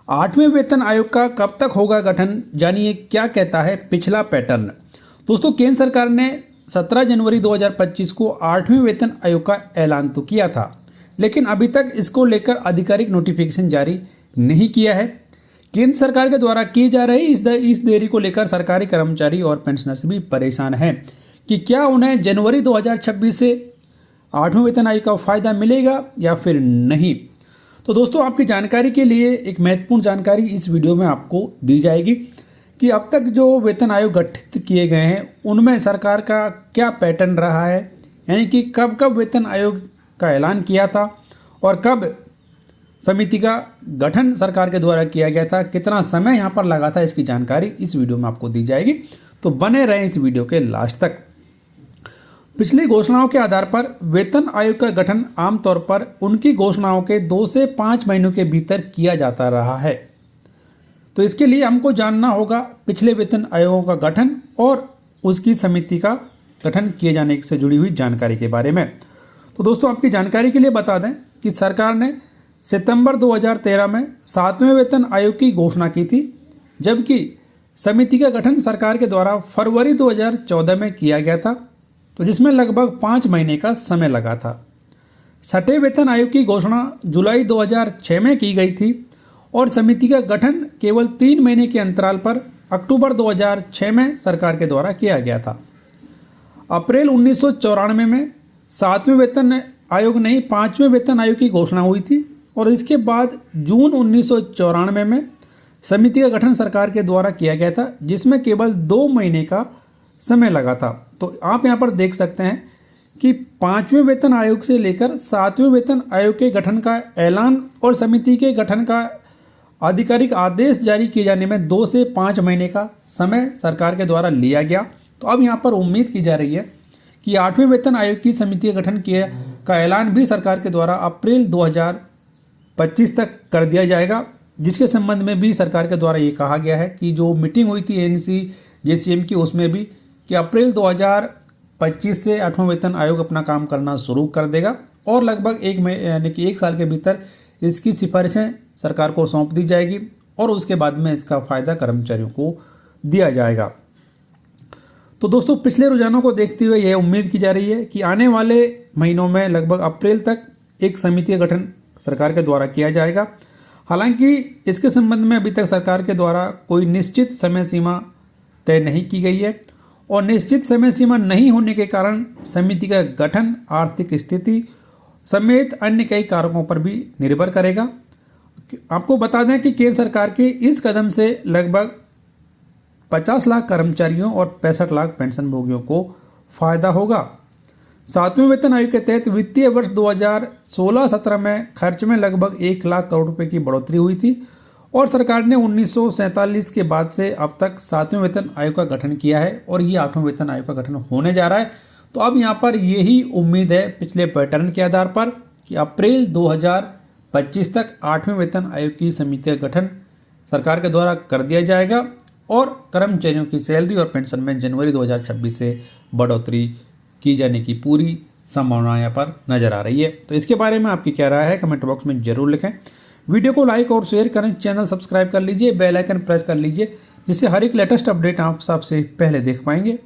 8वें वेतन आयोग का कब तक होगा गठन, जानिए क्या कहता है पिछला पैटर्न। दोस्तों, केंद्र सरकार ने 17 जनवरी 2025 को 8वें वेतन आयोग का ऐलान तो किया था, लेकिन अभी तक इसको लेकर आधिकारिक नोटिफिकेशन जारी नहीं किया है। केंद्र सरकार के द्वारा की जा रही इस देरी को लेकर सरकारी कर्मचारी और पेंशनर्स भी परेशान हैं कि क्या उन्हें जनवरी 2026 से 8वें वेतन आयोग का फायदा मिलेगा या फिर नहीं। तो दोस्तों, आपकी जानकारी के लिए एक महत्वपूर्ण जानकारी इस वीडियो में आपको दी जाएगी कि अब तक जो वेतन आयोग गठित किए गए हैं उनमें सरकार का क्या पैटर्न रहा है, यानी कि कब कब वेतन आयोग का ऐलान किया था और कब समिति का गठन सरकार के द्वारा किया गया था, कितना समय यहाँ पर लगा था, इसकी जानकारी इस वीडियो में आपको दी जाएगी। तो बने रहें इस वीडियो के लास्ट तक। पिछली घोषणाओं के आधार पर वेतन आयोग का गठन आमतौर पर उनकी घोषणाओं के 2 से 5 महीनों के भीतर किया जाता रहा है। तो इसके लिए हमको जानना होगा पिछले वेतन आयोगों का गठन और उसकी समिति का गठन किए जाने से जुड़ी हुई जानकारी के बारे में। तो दोस्तों, आपकी जानकारी के लिए बता दें कि सरकार ने सितंबर 2013 में 7वें वेतन आयोग की घोषणा की थी, जबकि समिति का गठन सरकार के द्वारा फरवरी 2014 में किया गया था, तो जिसमें लगभग 5 महीने का समय लगा था। 6वें वेतन आयोग की घोषणा जुलाई 2006 में की गई थी और समिति का गठन केवल 3 महीने के अंतराल पर अक्टूबर 2006 में सरकार के द्वारा किया गया था। अप्रैल 1994 में 7वें वेतन आयोग नहीं 5वें वेतन आयोग की घोषणा हुई थी और इसके बाद जून 1994 में समिति का गठन सरकार के द्वारा किया गया था, जिसमें केवल 2 महीने का समय लगा था। तो आप यहाँ पर देख सकते हैं कि 5वें वेतन आयोग से लेकर 7वें वेतन आयोग के गठन का ऐलान और समिति के गठन का आधिकारिक आदेश जारी किए जाने में 2 से 5 महीने का समय सरकार के द्वारा लिया गया। तो अब यहाँ पर उम्मीद की जा रही है कि 8वें वेतन आयोग की समिति का गठन का ऐलान भी सरकार के द्वारा अप्रैल 2025 तक कर दिया जाएगा, जिसके संबंध में भी सरकार के द्वारा ये कहा गया है कि जो मीटिंग हुई थी एनसी जेसीएम की, उसमें भी कि अप्रैल 2025 से 8वां वेतन आयोग अपना काम करना शुरू कर देगा और लगभग यानी कि 1 साल के भीतर इसकी सिफारिशें सरकार को सौंप दी जाएगी और उसके बाद में इसका फायदा कर्मचारियों को दिया जाएगा। तो दोस्तों, पिछले रुझानों को देखते हुए यह उम्मीद की जा रही है कि आने वाले महीनों में लगभग अप्रैल तक एक समिति का गठन सरकार के द्वारा किया जाएगा। हालांकि इसके संबंध में अभी तक सरकार के द्वारा कोई निश्चित समय सीमा तय नहीं की गई है और निश्चित समय सीमा नहीं होने के कारण समिति का गठन आर्थिक स्थिति समेत अन्य कई कारकों पर भी निर्भर करेगा। आपको बता दें कि केंद्र सरकार के इस कदम से लगभग 50 लाख कर्मचारियों और 65 लाख पेंशनभोगियों को फायदा होगा। 7वें वेतन आयोग के तहत वित्तीय वर्ष 2016-17 में खर्च में लगभग 1 लाख करोड़ रुपए की बढ़ोतरी हुई थी और सरकार ने 1947 के बाद से अब तक 7वें वेतन आयोग का गठन किया है और ये 8वें वेतन आयोग का गठन होने जा रहा है। तो अब यहाँ पर यही उम्मीद है पिछले पैटर्न के आधार पर कि अप्रैल 2025 तक 8वें वेतन आयोग की समिति का गठन सरकार के द्वारा कर दिया जाएगा और कर्मचारियों की सैलरी और पेंशन में जनवरी 2026 से बढ़ोतरी की जाने की पूरी संभावना यहाँ पर नजर आ रही है। तो इसके बारे में आपकी क्या राय है, कमेंट बॉक्स में जरूर लिखें। वीडियो को लाइक और शेयर करें, चैनल सब्सक्राइब कर लीजिए, बेल आइकन प्रेस कर लीजिए, जिससे हर एक लेटेस्ट अपडेट आप सबसे पहले देख पाएंगे।